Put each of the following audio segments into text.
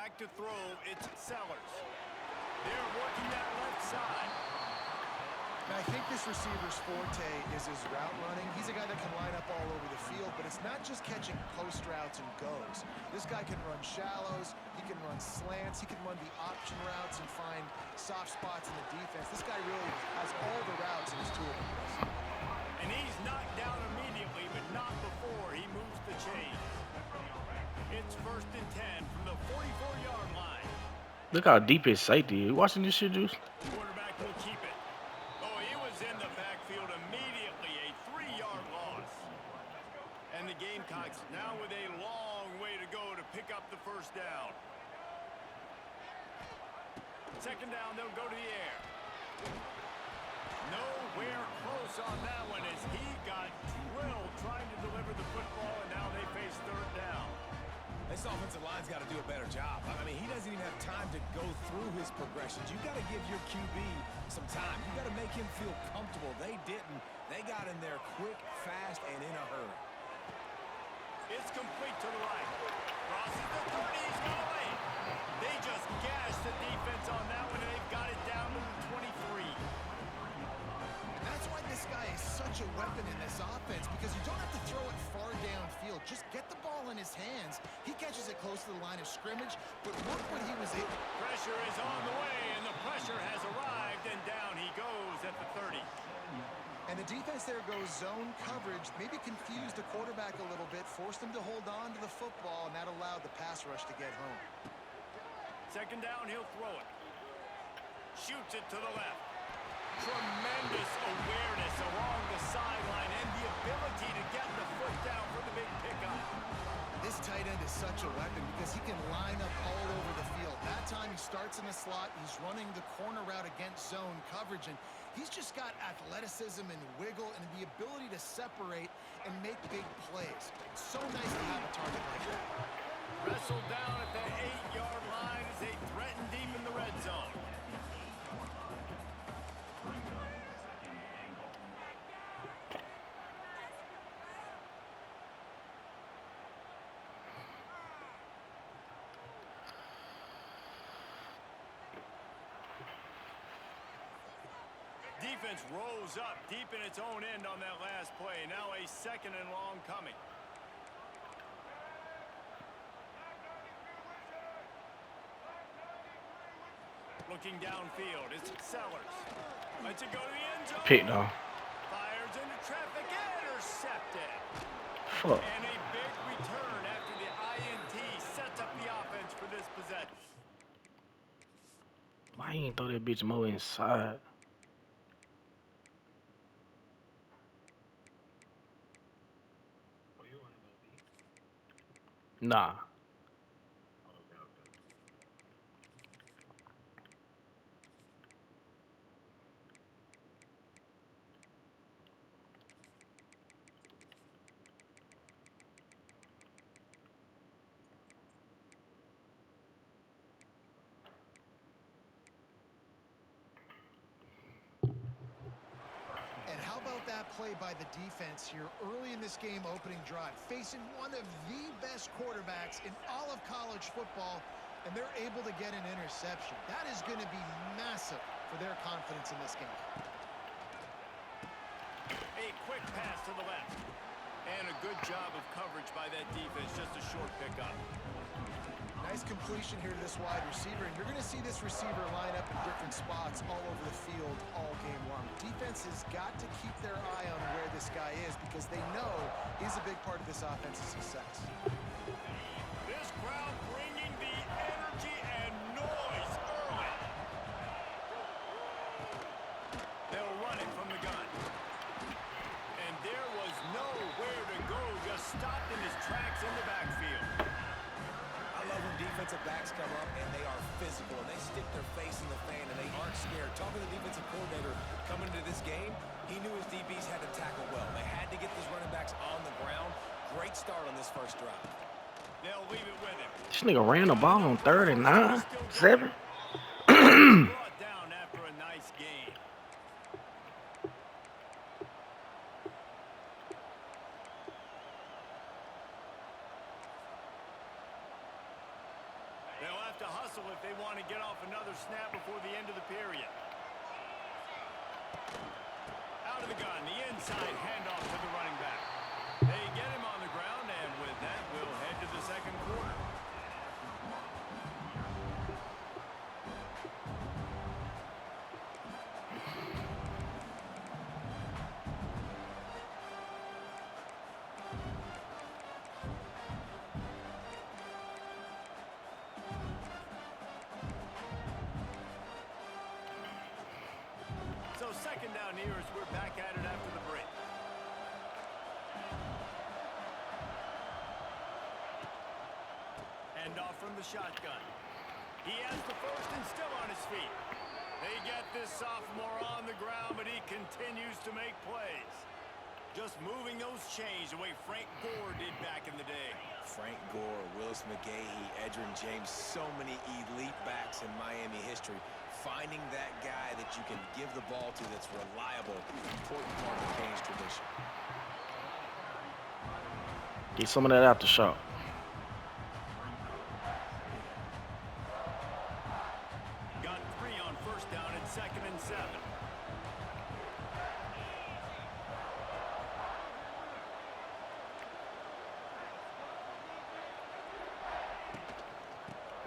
Back to throw, it's Sellers. They're working that left side. Now, I think this receiver's forte is his route running. He's a guy that can line up all over the field, but it's not just catching post routes and goes. This guy can run shallows, he can run slants, he can run the option routes and find soft spots in the defense. This guy really has all the routes in his toolbox. And he's knocked down immediately, but not before he moves the chains. It's 1st and 10 from the 44-yard line. Look how deep his safety is. You watching this shit, Juice? Quarterback will keep it. Oh, he was in the backfield immediately. A 3-yard loss. And the Gamecocks now with a long way to go to pick up the first down. 2nd down, they'll go to the air. Nowhere close on that one as he got drilled trying to deliver the football, and now they face 3rd down. This offensive line's got to do a better job. I mean, he doesn't even have time to go through his progressions. You've got to give your QB some time. You've got to make him feel comfortable. They didn't. They got in there quick, fast, and in a hurry. It's complete to the right. Crosses the 30. He's got away. They just gashed the defense on that one, and they've got it down to the 23. That's why this guy is such a weapon in this offense, because you don't have to throw it far downfield. Just get the ball in his hands. He catches it close to the line of scrimmage, but look what he was able. Pressure is on the way, and the pressure has arrived, and down he goes at the 30. And the defense there goes zone coverage, maybe confused the quarterback a little bit, forced him to hold on to the football, and that allowed the pass rush to get home. 2nd down, he'll throw it. Shoots it to the left. Tremendous awareness along the sideline and the ability to get the foot down for the big pickup. This tight end is such a weapon because he can line up all over the field. That time he starts in the slot, he's running the corner route against zone coverage, and he's just got athleticism and wiggle and the ability to separate and make big plays. It's so nice to have a target like that. Wrestled down at the 8-yard line as they threaten deep in the red zone. Defense rolls up deep in its own end on that last play. Now a 2nd and long coming. Looking downfield, it's Sellers. Lets it go to the end zone. Pick though. Fires into traffic, intercepted. Fuck. And a big return after the INT sets up the offense for this possession. Why you ain't throw that bitch more inside? Nah. And how about that play by the defense here early in this game opening drive, facing one of the best quarterbacks in all of college football, and they're able to get an interception. That is going to be massive for their confidence in this game. A quick pass to the left. And a good job of coverage by that defense, just a short pickup. Nice completion here to this wide receiver, and you're going to see this receiver line up in different spots all over the field all game long. Defense has got to keep their eye on where this guy is because they know he's a big part of this offense's success. This crowd bringing the energy and noise early. They'll run it from the gun. And there was nowhere to go, just stopped in his tracks in the backfield. I love when defensive backs come up and they are physical and they stick their face in the fan and they aren't scared. Talking to the defensive coordinator coming into this game, he knew his DBs had to tackle well. They had to get these running backs on the ground. Great start on this first drive. They'll leave it with him. This nigga ran the ball on 3rd and 9, 7. Brought down after a nice game. They'll have to hustle if they want to get off another snap before the end of the period. Out of the gun, the inside handoff to the running back. They get him on the ground, and with that, we'll head to the second quarter. So second down here as we're back at it after the break. Hand off from the shotgun. He has the first and still on his feet. They get this sophomore on the ground, but he continues to make plays. Just moving those chains the way Frank Gore did back in the day. Frank Gore, Willis McGahee, Edgerrin James, so many elite backs in Miami history. Finding that guy that you can give the ball to that's reliable, important part of the Canes tradition. Get some of that out the shop. Got 3 on first down and 2nd and 7.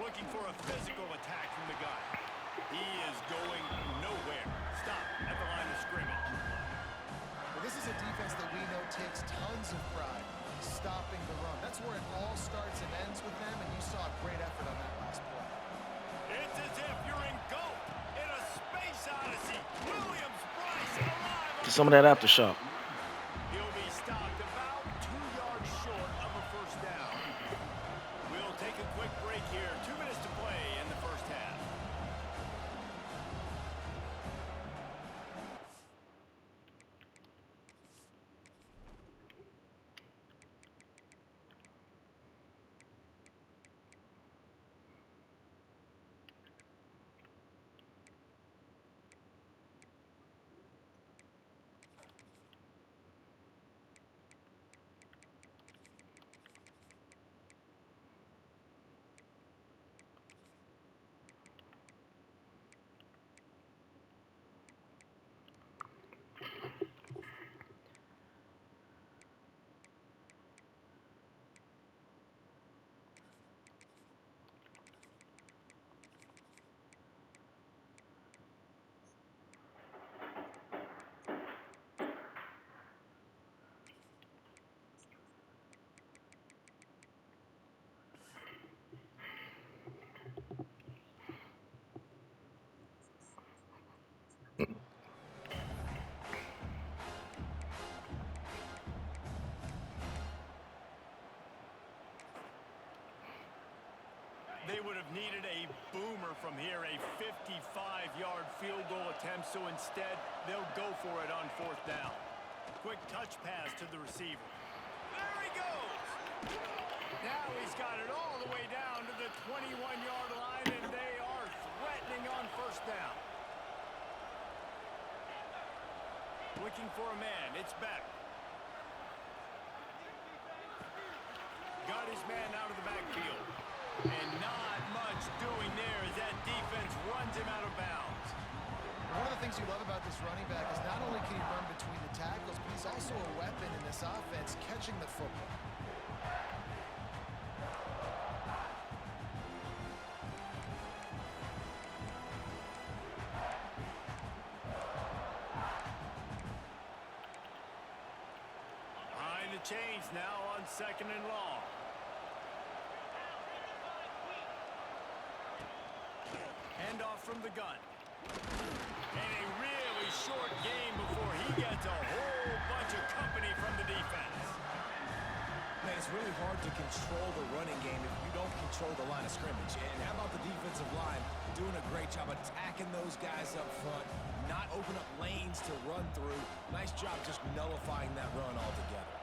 Looking for a physical attack from the guy. He is going nowhere. Stop at the line of scrimmage. Well, this is a defense that we know takes tons of pride stopping the run. That's where it all starts and ends with them, and you saw a great effort on that last play. It's as if you're in GOAT in a space odyssey. Williams-Brice alive. Get some of that out the shop. He'll be stopped about 2 yards short of a first down. We'll take a quick break here. 2 minutes to play in the first half. They would have needed a boomer from here, a 55-yard field goal attempt, so instead they'll go for it on 4th down. Quick touch pass to the receiver. There he goes! Now he's got it all the way down to the 21-yard line, and they are threatening on 1st down. Looking for a man, it's Beck. Got his man out of the backfield. And not much doing there as that defense runs him out of bounds. One of the things you love about this running back is not only can he run between the tackles, but he's also a weapon in this offense catching the football. Behind the chains now on 2nd and long. Handoff from the gun. And a really short game before he gets a whole bunch of company from the defense. Man, it's really hard to control the running game if you don't control the line of scrimmage. And how about the defensive line doing a great job attacking those guys up front, not open up lanes to run through. Nice job just nullifying that run altogether.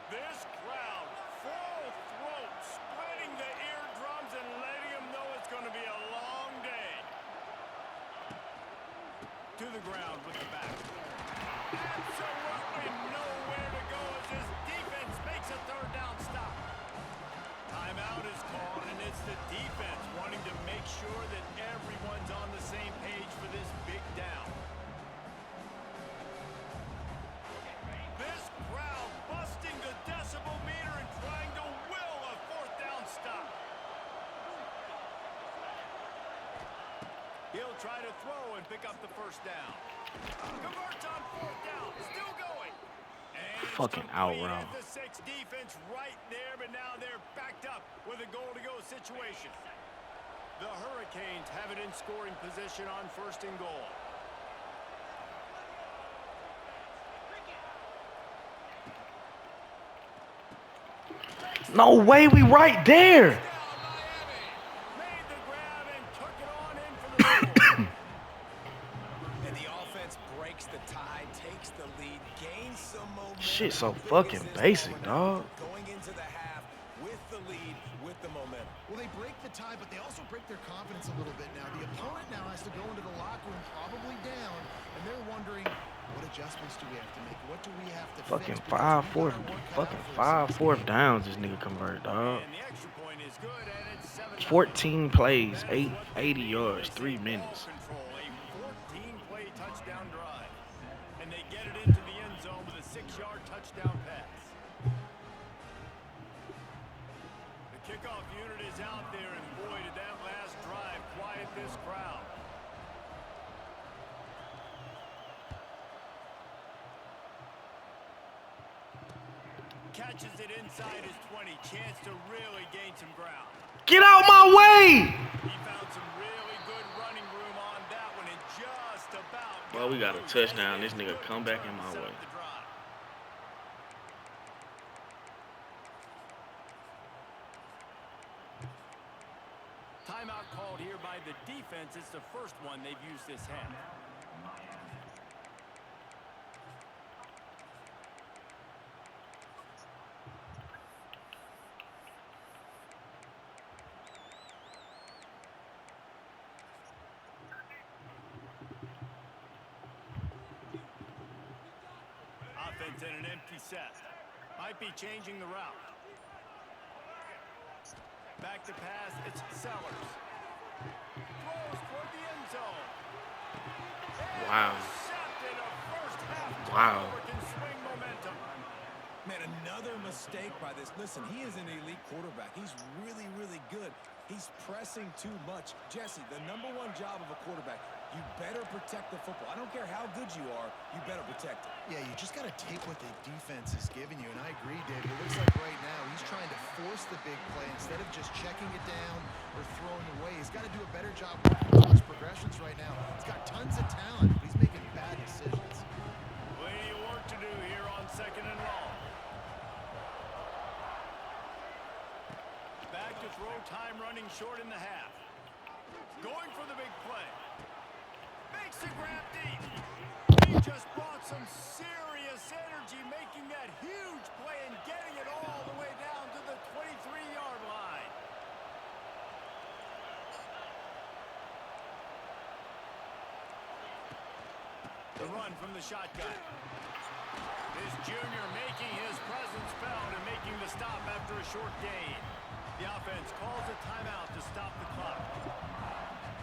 This crowd, full throat, splitting the eardrums and letting them know it's going to be a long day. To the ground with the back. Absolutely nowhere to go as this defense makes a 3rd down stop. Timeout is called, and it's the defense He'll try to throw and pick up the first down. Converts on fourth down. Still going. And Fucking out route. the 6 defense right there, but now they're backed up with a goal-to-go situation. The Hurricanes have it in scoring position on 1st and goal. No way, we right there. Made the grab and took it on in for the score. And the offense breaks the tie, takes the lead, gains some momentum. Shit, so How big fucking is this basic, moment dog. Going into the half with the lead, with the momentum. Well, they break the tie, but they also break their confidence a little bit now. The opponent now has to go into the locker room probably down, and they're wondering, what adjustments do we have to make? What do we have to Fucking fix? Because we've got our work cut out for us in this fourth game. downs. This nigga convert, dog. And the extra point is good, and it's 7-0. 14 plays, That is what they 80 need. yards, They 3 say minutes. ball control, a 14-play touchdown drive. And they get it into the end zone with a 6-yard touchdown pass. The kickoff unit is out there, and boy, did that last drive quiet this crowd. Catches it inside his 20. Chance to really gain some ground. Get out my way! He found some really good running room on that one and just about. Well, we got a touchdown. This nigga come back in my way. Timeout called here by the defense. It's the first one they've used this half. Offense in an empty set. Might be changing the route. Back to pass, it's Sellers. Throws toward the end zone. Wow. Intercepted. A first half Wow. turnover can swing momentum. Man, another mistake by this. Listen, he is an elite quarterback. He's really, really good. He's pressing too much. Jesse, the #1 job of a quarterback, you better protect the football. I don't care how good you are, you better protect it. Yeah, you just got to take what the defense is giving you, and I agree, David. It looks like right now he's trying to force the big play instead of just checking it down or throwing away. He's got to do a better job working on his progressions right now. He's got tons of talent, but he's making bad decisions. Plenty of work to do here on 2nd and long. Back to throw time running short in the half. Going for the big play. Makes the grab deep. He just brought some serious energy, making that huge play and getting it all the way down to the 23-yard line. The run from the shotgun. This junior making his presence felt and making the stop after a short gain. The offense calls a timeout to stop the clock.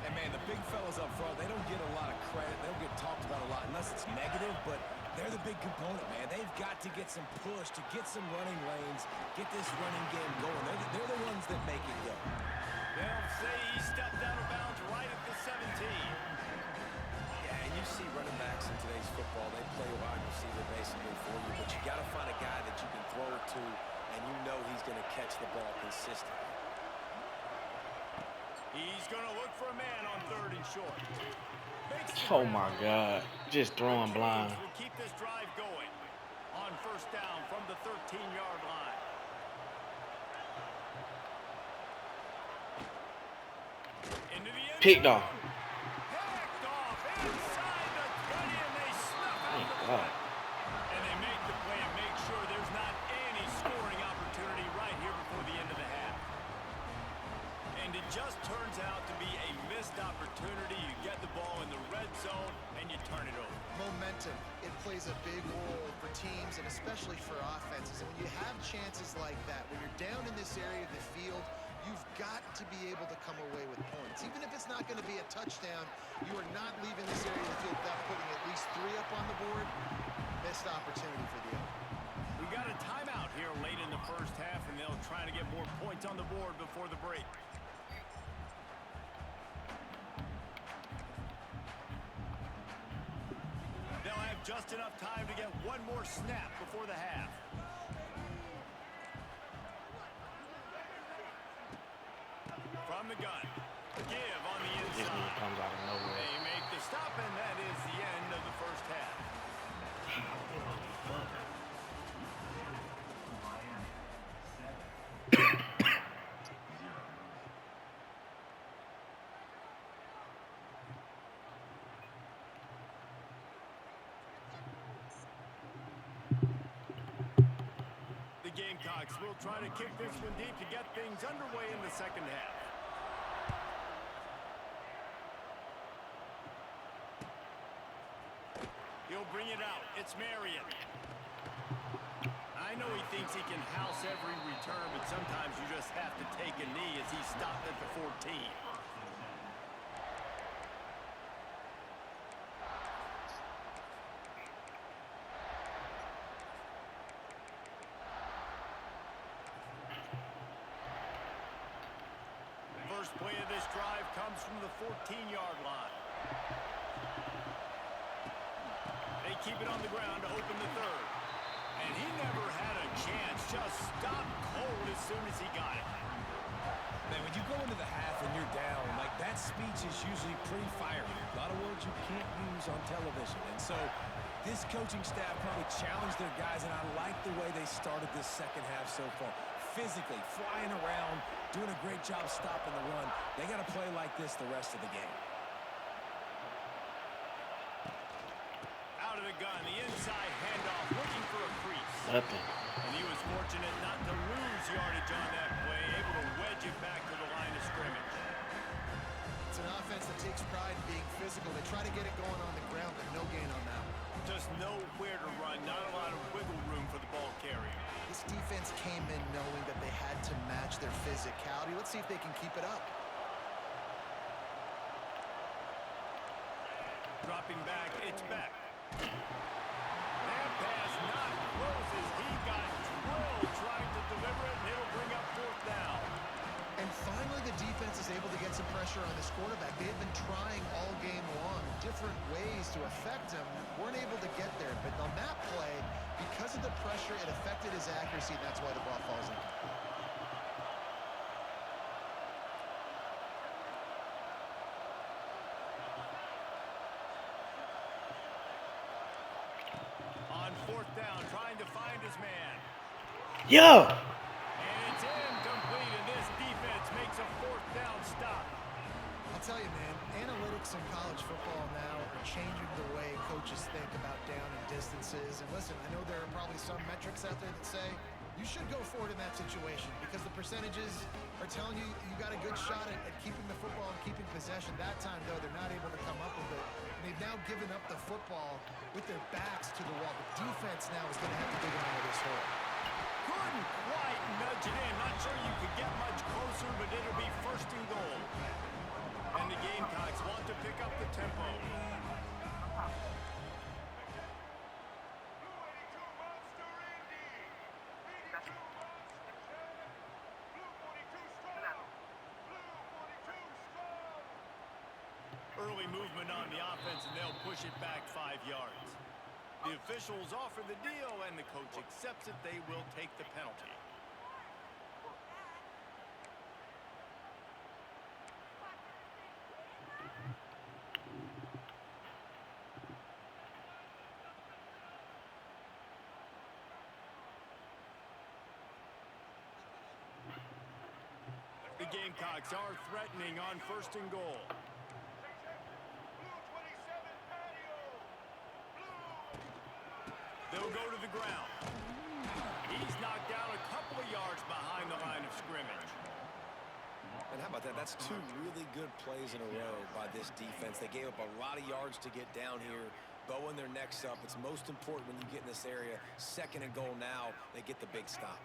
And, man, the big fellas up front, they don't get a lot of credit. They don't get talked about a lot unless it's negative, but they're the big component, man. They've got to get some push, to get some running lanes, get this running game going. They're the ones that make it go. They'll say he stepped out of bounds right at the 17. Yeah, and you see running backs in today's football, they play wide receiver basically for you, but you got to find a guy that you can throw it to, and you know he's going to catch the ball consistently. He's going to look for a man on 3rd and short. Oh my God. Just throwing blind. Will keep this drive going on 1st down from the 13-yard line. Into the end Picked zone. off. Picked off inside the 20, and they snuff out Thank the God. play. And they make the play and make sure there's not any scoring opportunity right here before the end of the half. And it just turns out to be a missed opportunity. You get the ball in the red zone, and you turn it over. Momentum, it plays a big role for teams and especially for offenses. And when you have chances like that, when you're down in this area of the field, you've got to be able to come away with points. Even if it's not going to be a touchdown, you are not leaving this area of the field without putting at least 3 up on the board. Missed opportunity for the other. We got a timeout here late in the first half, and they'll try to get more points on the board before the break. just enough time to get one more snap before the half. From the gun. Give on the This inside. one comes out of nowhere. They make the stop, and that is the end of the first half. The Gamecocks will try to kick this one deep to get things underway in the second half. He'll bring it out. It's Marion. I know he thinks he can house every return, but sometimes you just have to take a knee as he stopped at the 14. First play of this drive comes from the 14-yard line. They keep it on the ground to open the third. And he never had a chance. Just stopped cold as soon as he got it. Man, when you go into the half and you're down, like that speech is usually pretty fiery. A lot of words you can't use on television. And so this coaching staff probably challenged their guys, and I like the way they started this second half so far. Physically, flying around, doing a great job stopping the run. They got to play like this the rest of the game. Out of the gun, the inside handoff, looking for a crease. Nothing. And he was fortunate not to lose yardage on that play, able to wedge it back to the line of scrimmage. It's an offense that takes pride in being physical. They try to get it going on the ground, but no gain on that one. Just nowhere to run, not a lot of wiggle room for the ball carrier. This defense came in knowing that they had to match their physicality. Let's see if they can keep it up. Dropping back, it's back. That pass not close as he got drilled trying to deliver it, and it'll bring up fourth down. And finally, the defense is able to get some pressure on this quarterback. They had been trying all game long different ways to affect him. Weren't able to get there, but on that play, because of the pressure, it affected his accuracy, and that's why the ball falls in. On fourth down, trying to find his man. Yo! And it's incomplete, and this defense makes a fourth down stop. I'll tell you, man, analytics in college football now are changing the way coaches think about down and distances. And listen, I know there are probably some metrics out there that say you should go for it in that situation because the percentages are telling you you got a good shot at keeping the football and keeping possession. That time, though, they're not able to come up with it. And they've now given up the football with their backs to the wall. The defense now is going to have to dig them out of this hole. Couldn't quite nudge it in. Not sure you could get much closer, but it'll be first and goal. And the Gamecocks want to pick up the tempo. Early movement on the offense, and they'll push it back 5 yards. The officials offer the deal, and the coach accepts it. They will take the penalty. The Gamecocks are threatening on first and goal. They'll go to the ground. He's knocked down a couple of yards behind the line of scrimmage. And how about that? That's two really good plays in a row by this defense. They gave up a lot of yards to get down here, bowing their necks up. It's most important when you get in this area. Second and goal now, they get the big stop.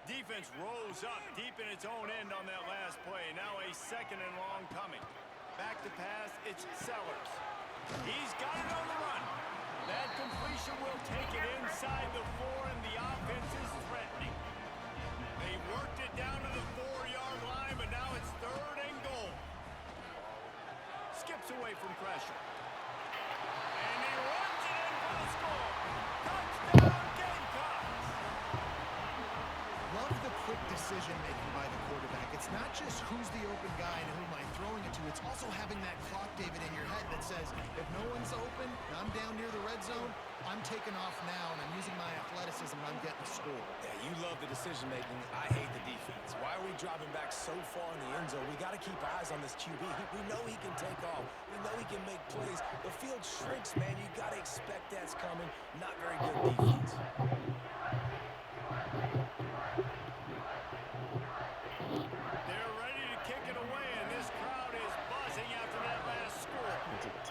Defense rose up deep in its own end on that last play. Now a second and long coming. Back to pass, it's Sellers. He's got it on the run. That completion will take it inside the 4, and the offense is threatening. They worked it down to the 4-yard line, but now it's third and goal. Skips away from pressure. And he runs it in for the score. Touchdown, Gamecocks. Love the quick decision-making by the quarterback. It's not just who's the open guy and who am I throwing it to. It's also having that clock, David, in your head that says, if no one's open and I'm down near the red zone, I'm taking off now and I'm using my athleticism and I'm getting a score. Yeah, you love the decision-making. I hate the defense. Why are we dropping back so far in the end zone? We got to keep eyes on this QB. We know he can take off. We know he can make plays. The field shrinks, man. You got to expect that's coming. Not very good defense. They're ready to kick it away, and this crowd is buzzing after that last score.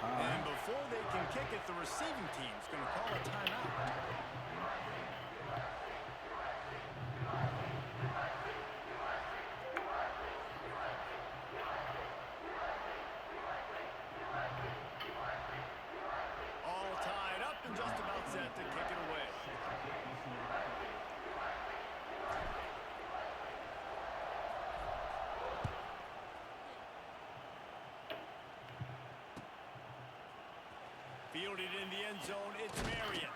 And before they can kick it, the receiving team's going to call a timeout. All tied up and just about set to kick it away. Fielded in the end zone, it's Marion.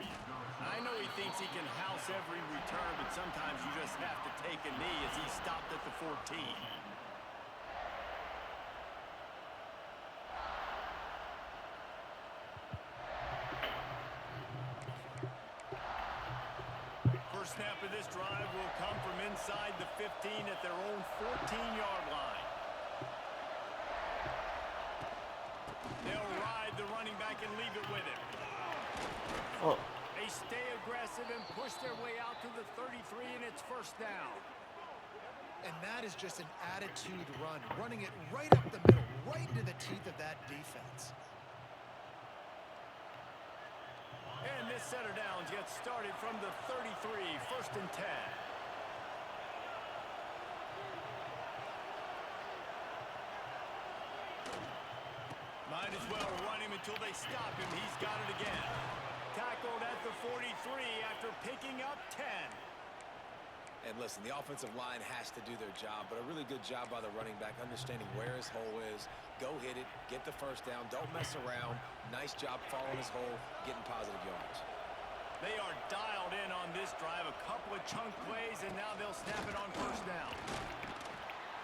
I know he thinks he can house every return, but sometimes you just have to take a knee as he stopped at the 14. First snap of this drive will come from inside the 15 at their own 14-yard line. They'll ride the running back and leave it with him. Oh. They stay aggressive and push their way out to the 33, and it's first down. And that is just an attitude run, running it right up the middle, right into the teeth of that defense. And this set of downs gets started from the 33, first and 10. Might as well run him until they stop him. He's got it again. Tackled at the 43 after picking up 10. And listen, the offensive line has to do their job, but a really good job by the running back, understanding where his hole is. Go hit it, get the first down, don't mess around. Nice job following his hole, getting positive yards. They are dialed in on this drive. A couple of chunk plays, and now they'll snap it on first down.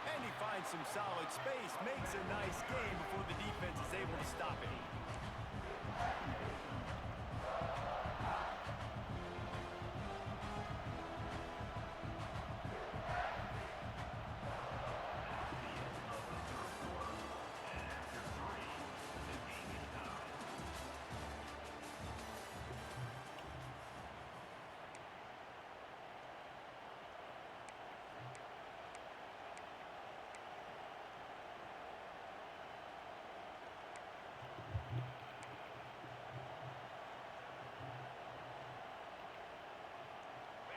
And he finds some solid space, makes a nice gain before the defense is able to stop it.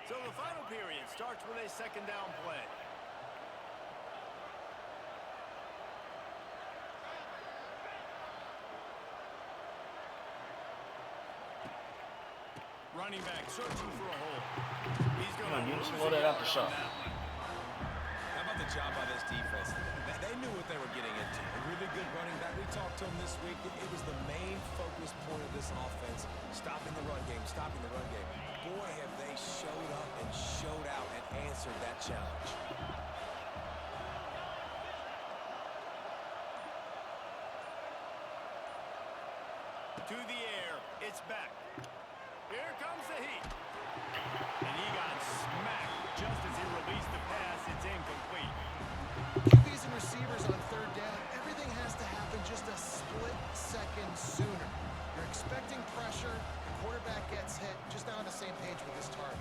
So the final period starts with a second down play. Running back searching for a hole. He's going to lose slow that out the shot. How about the job by this defense? They knew what they were getting into. A really good running back. We talked to him this week. It was the main focus point of this offense, stopping the run game, stopping the run game. Boy, have they showed up and showed out and answered that challenge. To the air, it's back. Here comes the heat. And he got smacked just as he released the pass. It's incomplete. QBs and receivers on third down, everything has to happen just a split second sooner. You're expecting pressure, the quarterback gets hit, just not on the same page with his target.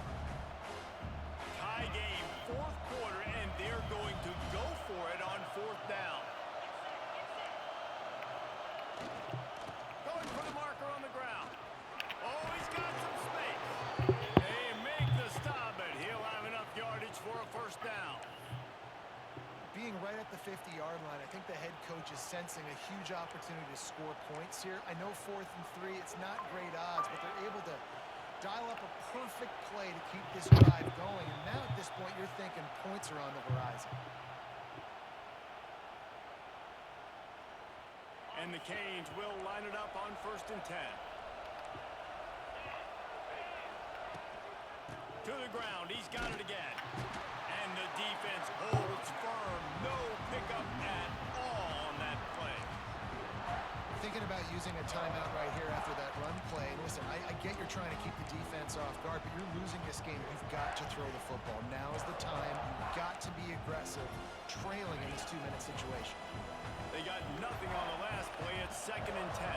Tie game, fourth quarter, and they're going to go for it on fourth down. Going for the marker on the ground. Oh, he's got some space. They make the stop, but he'll have enough yardage for a first down. Being right at the 50-yard line, I think the head coach is sensing a huge opportunity to score points here. I know 4th and 3, it's not great odds, but they're able to dial up a perfect play to keep this drive going. And now at this point, you're thinking points are on the horizon. And the Canes will line it up on first and 10. To the ground. He's got it again. And the defense holds firm. No pickup at all on that play. Thinking about using a timeout right here after that run play. And listen, I get you're trying to keep the defense off guard, but you're losing this game. You've got to throw the football. Now is the time. You've got to be aggressive, trailing in this 2-minute situation. They got nothing on the last play. It's 2nd and 10.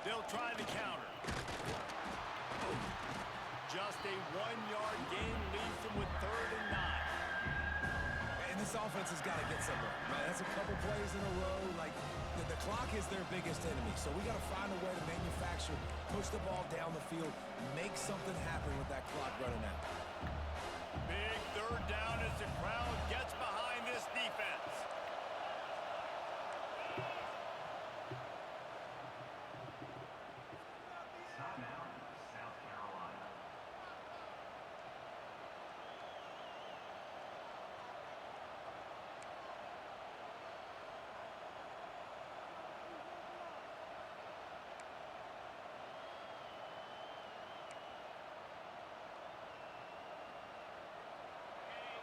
They'll try the counter. Just a 1-yard gain leaves them with 3rd and 9. And this offense has got to get somewhere. Man, that's a couple plays in a row. Like, the clock is their biggest enemy. So we got to find a way to manufacture, push the ball down the field, make something happen with that clock running out. Big 3rd down as the crowd gets behind this defense.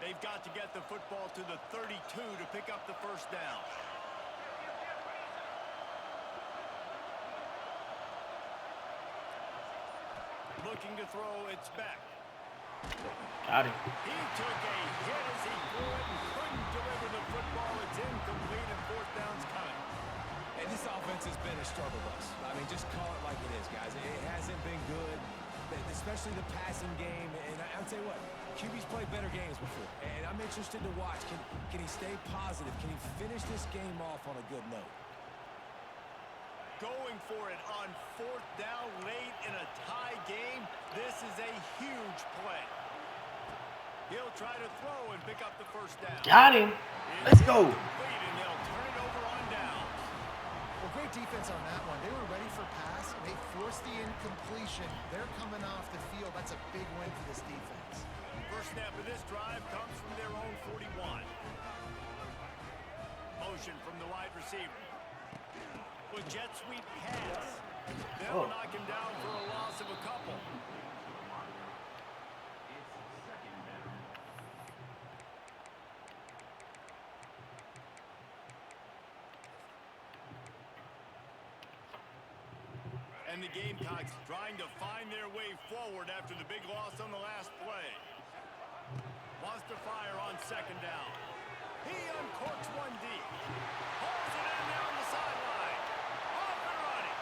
They've got to get the football to the 32 to pick up the 1st down. Looking to throw, it's Beck. Got him. He took a hit as he threw it and couldn't deliver the football. It's incomplete and 4th down's coming. And this offense has been a struggle bus. I mean, just call it like it is, guys. It hasn't been good, especially the passing game. And I'll tell you what, QB's played better games before. And I'm interested to watch. Can he stay positive? Can he finish this game off on a good note? Going for it on 4th down late in a tie game. This is a huge play. He'll try to throw and pick up the 1st down. Got him. Let's go. And they'll turn it over on down. Well, great defense on that one. They were ready for pass. They forced the incompletion. They're coming off the field. That's a big win for this defense. First snap of this drive comes from their own 41. Motion from the wide receiver. With jet sweep pass. They'll knock him down for a loss of a couple. And the Gamecocks trying to find their way forward after the big loss on the last play. Wants to fire on 2nd down. He uncorks one deep. Holds it in down the sideline. Off and running.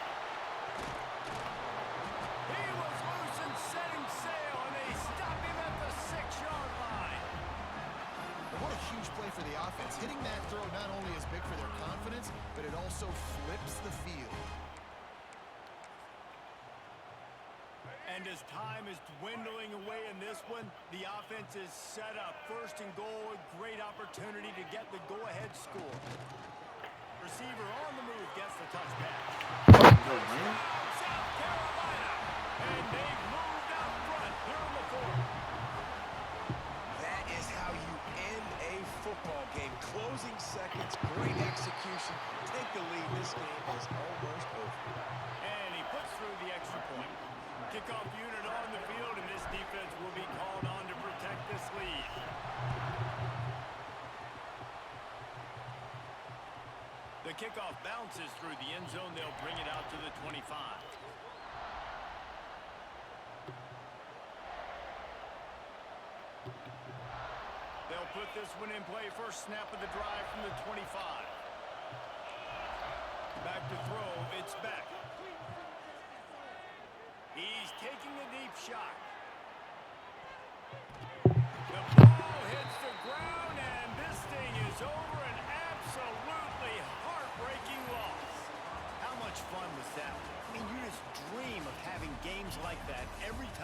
He was loose and setting sail, and they stop him at the 6-yard line. And what a huge play for the offense. Hitting that throw not only is big for their confidence, but it also flips the field. And as time is dwindling away in this one, the offense is set up. 1st and goal, a great opportunity to get the go-ahead score. Receiver on the move gets the touchdown. South Carolina, and they've moved out front here in the 4th. That is how you end a football game. Closing seconds, great execution. Take the lead. This game is almost over. And he puts through the extra point. Kickoff unit on the field, and this defense will be called on to protect this lead. The kickoff bounces through the end zone. They'll bring it out to the 25. They'll put this one in play. First snap of the drive from the 25. Back to throw. It's Beck. He's taking a deep shot. The ball hits the ground, and this thing is over. An absolutely heartbreaking loss. How much fun was that? I mean, you just dream of having games like that every time.